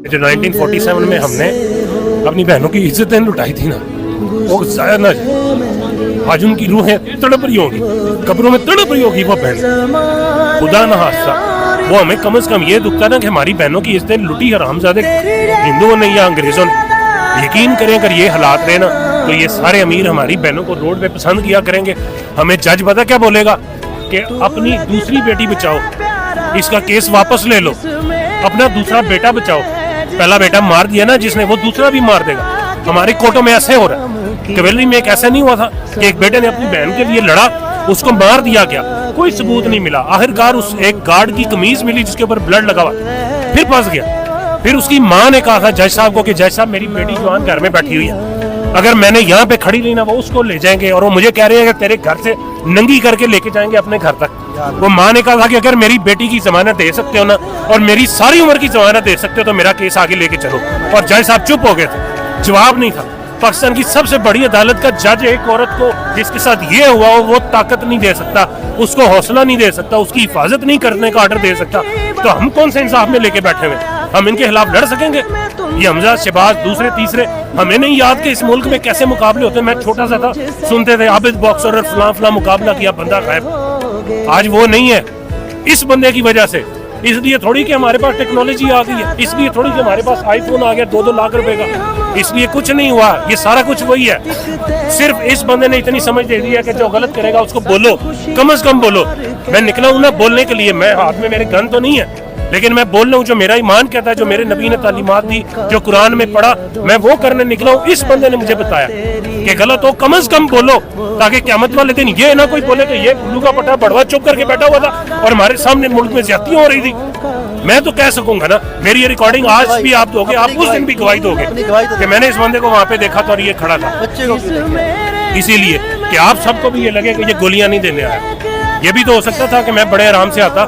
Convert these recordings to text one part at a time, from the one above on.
जो 1947 में हमने अपनी बहनों की इज्जतें लुटाई थी ना, वो जाया ना जाए। आज उनकी रूहें तड़प रही होगी, कब्रों में तड़प रही होगी वो बहन। खुदा न हादसा, वो हमें कम से कम ये दुखता ना कि हमारी बहनों की इज्जतें लुटी हरामजादे हिंदुओं ने या अंग्रेजों ने। यकीन करें अगर ये हालात रहे ना तो ये सारे अमीर हमारी बहनों को रोड पे पसंद किया करेंगे। हमें जज पता क्या बोलेगा कि अपनी दूसरी बेटी बचाओ, इसका केस वापस ले लो, अपना दूसरा बेटा बचाओ। पहला बेटा मार दिया ना जिसने, वो दूसरा भी मार देगा। हमारे कोर्टों में ऐसे हो रहा है। कैवेलरी में एक ऐसा नहीं हुआ था कि एक बेटे ने अपनी बहन के लिए लड़ा, उसको मार दिया गया, कोई सबूत नहीं मिला। आखिरकार उस एक गार्ड की कमीज मिली जिसके ऊपर ब्लड लगा हुआ, फिर फंस गया। फिर उसकी माँ ने कहा था जज साहब को कि जज साहब मेरी बेटी जवान घर में बैठी हुई है, अगर मैंने यहाँ पे खड़ी ली ना वो उसको ले जाएंगे, और वो मुझे कह रहे हैं कि तेरे घर से नंगी करके लेके जाएंगे अपने घर तक। वो माँ ने कहा था कि अगर मेरी बेटी की जमानत दे सकते हो ना और मेरी सारी उम्र की जमानत दे सकते हो तो मेरा केस आगे लेके चलो। और जज साहब चुप हो गए थे, जवाब नहीं था। पाकिस्तान की सबसे बड़ी अदालत का जज एक औरत को जिसके साथ ये हुआ हो वो ताकत नहीं दे सकता, उसको हौसला नहीं दे सकता, उसकी हिफाजत नहीं करने का ऑर्डर दे सकता, तो हम कौन से इंसाफ में लेके बैठे हुए? हम इनके खिलाफ लड़ सकेंगे? ये हमजा शहबाज दूसरे तीसरे, हमें नहीं याद कि इस मुल्क में कैसे मुकाबले होते। मैं छोटा सा था, सुनते थे आबिद बॉक्सर और फलां फलां मुकाबला किया, बंदा गायब। आज वो नहीं है इस बंदे की वजह से। इसलिए थोड़ी कि हमारे पास टेक्नोलॉजी आ गई है, इसलिए थोड़ी कि हमारे पास आईफोन आ गया 2-2 लाख रुपए का, इसलिए कुछ नहीं हुआ। ये सारा कुछ वही है। सिर्फ इस बंदे ने इतनी समझ दे दी है कि जो गलत करेगा उसको बोलो, कम से कम बोलो। मैं निकला हूं ना बोलने के लिए, मैं हाथ में मेरे गन तो नहीं है, लेकिन मैं बोल रहा हूँ जो मेरा ईमान कहता है, जो मेरे नबी ने तालीमात दी, जो कुरान में पढ़ा, मैं वो करने निकला हूँ। इस बंदे ने मुझे बताया कि गलत हो, कम से कम बोलो, ताकि क़यामत वाले दिन ये ना कोई बोले कि ये उल्लू का पट्टा बड़वा चुप करके बैठा हुआ था और हमारे सामने मुल्क में ज्यादतियां हो रही थी। मैं तो कह सकूंगा ना, मेरी ये रिकॉर्डिंग आज भी आप दोगे, आप उस दिन भी गवाही दोगे कि मैंने इस बंदे को वहाँ पे देखा था और ये खड़ा था। इसीलिए कि आप सबको भी ये लगे कि ये गोलियां नहीं देने आया। ये भी तो हो सकता था कि मैं बड़े आराम से आता,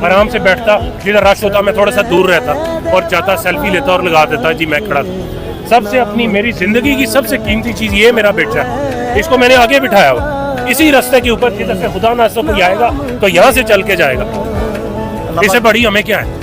आराम से बैठता, जिधर रश होता मैं थोड़ा सा दूर रहता और जाता, सेल्फी लेता और लगा देता जी मैं खड़ा था। सबसे अपनी मेरी जिंदगी की सबसे कीमती चीज ये मेरा बेटा है, इसको मैंने आगे बिठाया हुआ इसी रास्ते के ऊपर, जिधर से खुदा ना कोई आएगा तो यहाँ से चल के जाएगा। इससे बड़ी हमें क्या है?